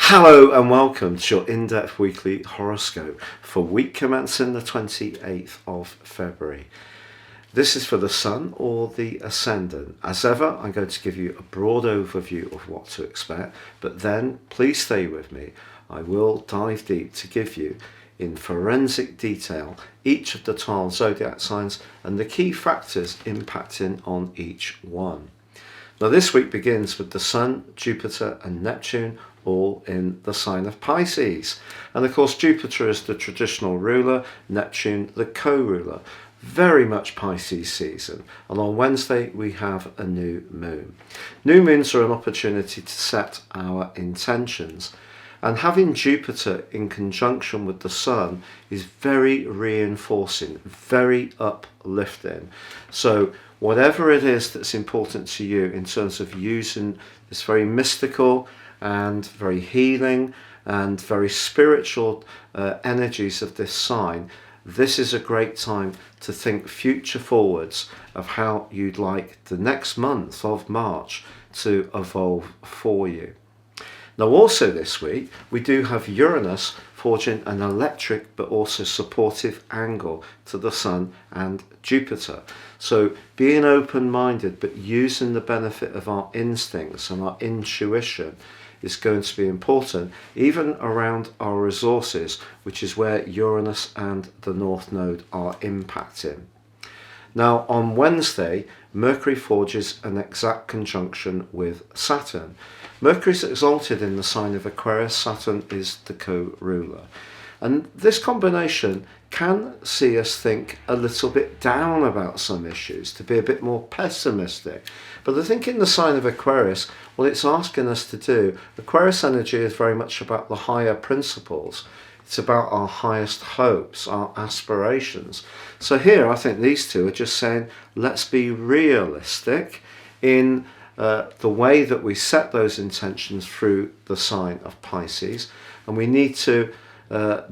Hello and welcome to your in-depth weekly horoscope for week commencing the 28th of February. This is for the Sun or the Ascendant. As ever, I'm going to give you a broad overview of what to expect, but then please stay with me. I will dive deep to give you in forensic detail each of the 12 zodiac signs and the key factors impacting on each one. Now this week begins with the Sun, Jupiter and Neptune all in the sign of Pisces. And of course Jupiter is the traditional ruler, Neptune the co-ruler. Very much Pisces season. And on Wednesday we have a new moon. New moons are an opportunity to set our intentions. And having Jupiter in conjunction with the Sun is very reinforcing, very uplifting. So whatever it is that's important to you in terms of using this very mystical and very healing and very spiritual energies of this sign, this is a great time to think future forwards of how you'd like the next month of March to evolve for you. Now also this week we do have Uranus forging an electric but also supportive angle to the Sun and Jupiter. So being open-minded but using the benefit of our instincts and our intuition is going to be important, even around our resources, which is where Uranus and the North Node are impacting. Now on Wednesday, Mercury forges an exact conjunction with Saturn. Mercury is exalted in the sign of Aquarius, Saturn is the co-ruler. And this combination can see us think a little bit down about some issues, to be a bit more pessimistic. But I think in the sign of Aquarius, what it's asking us to do, Aquarius energy is very much about the higher principles. It's about our highest hopes, our aspirations. So here I think these two are just saying, let's be realistic in the way that we set those intentions through the sign of Pisces, and we need to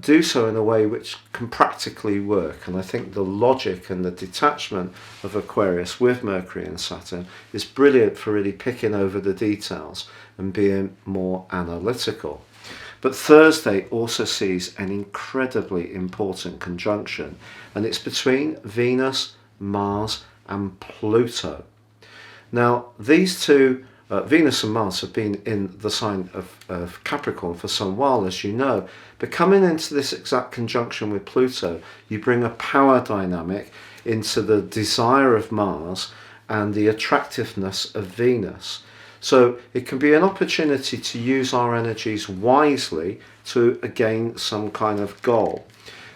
do so in a way which can practically work. And I think the logic and the detachment of Aquarius with Mercury and Saturn is brilliant for really picking over the details and being more analytical. But Thursday also sees an incredibly important conjunction, and it's between Venus, Mars and Pluto. Now these two, Venus and Mars, have been in the sign of Capricorn for some while, as you know, but coming into this exact conjunction with Pluto, you bring a power dynamic into the desire of Mars and the attractiveness of Venus. So it can be an opportunity to use our energies wisely to gain some kind of goal.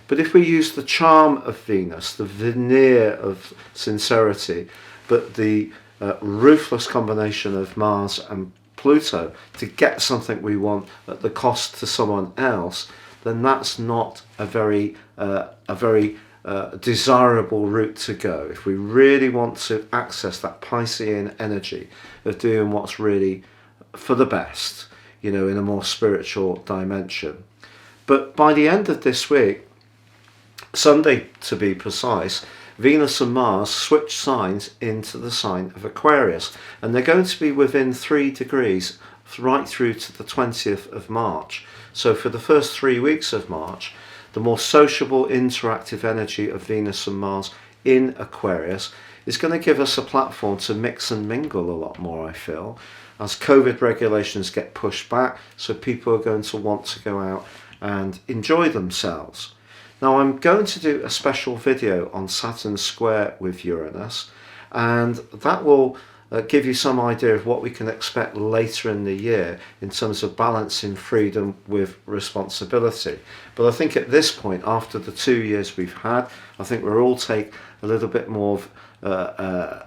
But if we use the charm of Venus, the veneer of sincerity, but the ruthless combination of Mars and Pluto to get something we want at the cost to someone else, then that's not a very desirable route to go. If we really want to access that Piscean energy of doing what's really for the best, in a more spiritual dimension. But by the end of this week, Sunday to be precise, Venus and Mars switch signs into the sign of Aquarius, and they're going to be within 3 degrees right through to the 20th of March. So for the first 3 weeks of March, the more sociable, interactive energy of Venus and Mars in Aquarius is going to give us a platform to mix and mingle a lot more, I feel, as COVID regulations get pushed back, so people are going to want to go out and enjoy themselves. Now I'm going to do a special video on Saturn square with Uranus, and that will give you some idea of what we can expect later in the year in terms of balancing freedom with responsibility. But I think at this point, after the 2 years we've had, I think we'll all take a little bit more of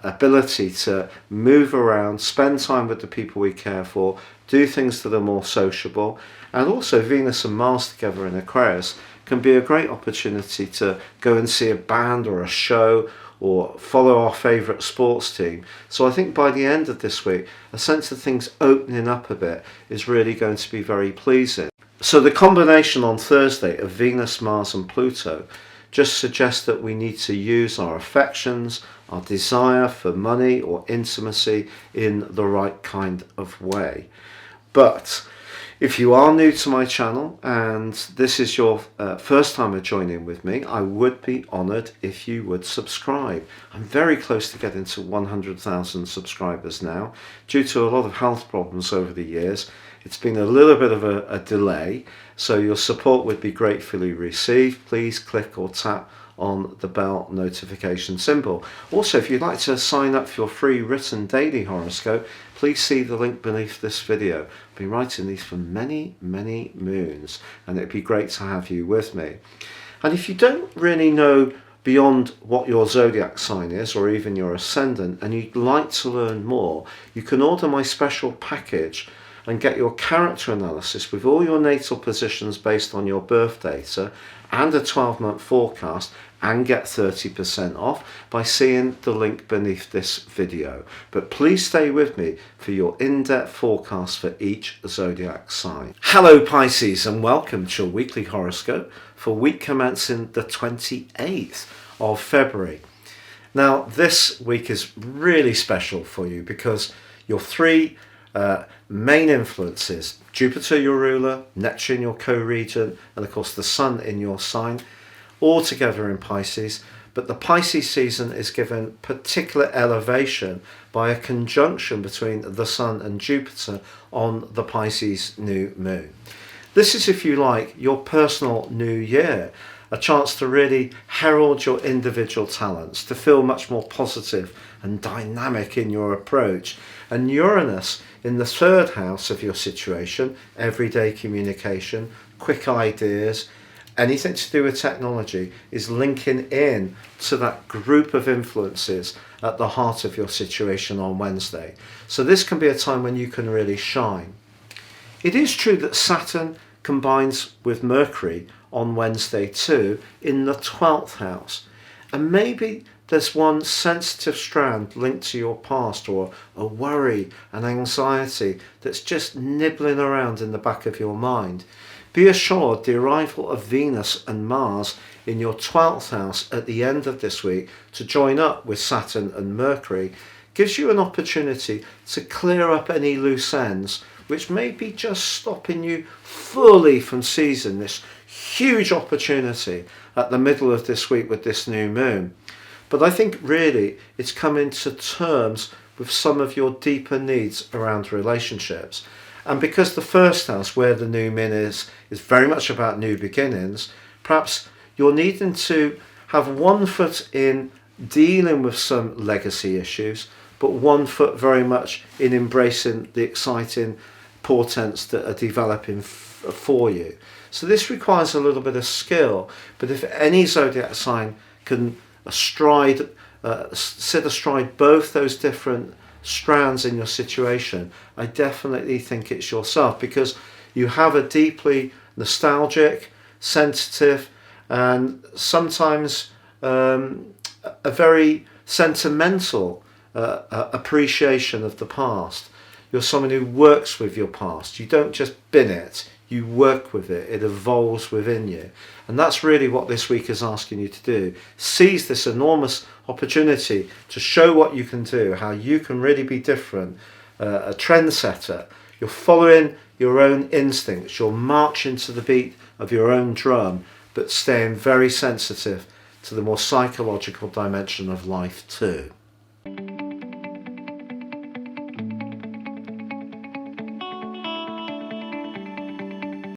ability to move around, spend time with the people we care for, do things that are more sociable, and also Venus and Mars together in Aquarius can be a great opportunity to go and see a band or a show or follow our favourite sports team. So I think by the end of this week, a sense of things opening up a bit is really going to be very pleasing. So the combination on Thursday of Venus, Mars and Pluto just suggests that we need to use our affections, our desire for money or intimacy in the right kind of way. But If you are new to my channel and this is your first time of joining with me, I would be honoured if you would subscribe. I'm very close to getting to 100,000 subscribers now. Due to a lot of health problems over the years, it's been a little bit of a delay, so your support would be gratefully received. Please click or tap on the bell notification symbol. Also, if you'd like to sign up for your free written daily horoscope, please see the link beneath this video. I've been writing these for many moons, and it'd be great to have you with me. And if you don't really know beyond what your zodiac sign is, or even your ascendant, and you'd like to learn more, you can order my special package and get your character analysis with all your natal positions based on your birth data and a 12-month forecast, and get 30% off by seeing the link beneath this video. But please stay with me for your in-depth forecast for each zodiac sign. Hello Pisces, and welcome to your weekly horoscope for week commencing the 28th of February. Now this week is really special for you because your three main influences, Jupiter your ruler, Neptune your co-regent, and of course the Sun in your sign, all together in Pisces. But the Pisces season is given particular elevation by a conjunction between the Sun and Jupiter on the Pisces new moon. This is, if you like, your personal new year, a chance to really herald your individual talents, to feel much more positive and dynamic in your approach. And Uranus in the third house of your situation, everyday communication, quick ideas, anything to do with technology, is linking in to that group of influences at the heart of your situation on Wednesday. So this can be a time when you can really shine. It is true that Saturn combines with Mercury on Wednesday too in the 12th house, and maybe there's one sensitive strand linked to your past, or a worry and anxiety that's just nibbling around in the back of your mind. Be assured the arrival of Venus and Mars in your 12th house at the end of this week to join up with Saturn and Mercury gives you an opportunity to clear up any loose ends which may be just stopping you fully from seizing this huge opportunity at the middle of this week with this new moon. But I think really it's coming to terms with some of your deeper needs around relationships. And because the first house, where the new moon is very much about new beginnings, perhaps you're needing to have one foot in dealing with some legacy issues, but one foot very much in embracing the exciting portents that are developing for you. So this requires a little bit of skill, but if any zodiac sign can sit astride both those different strands in your situation, I definitely think it's yourself, because you have a deeply nostalgic, sensitive, and sometimes a very sentimental appreciation of the past. You're someone who works with your past. You don't just bin it, you work with it. It evolves within you. And that's really what this week is asking you to do. Seize this enormous opportunity to show what you can do, how you can really be different, a trendsetter. You're following your own instincts. You're marching to the beat of your own drum, but staying very sensitive to the more psychological dimension of life too.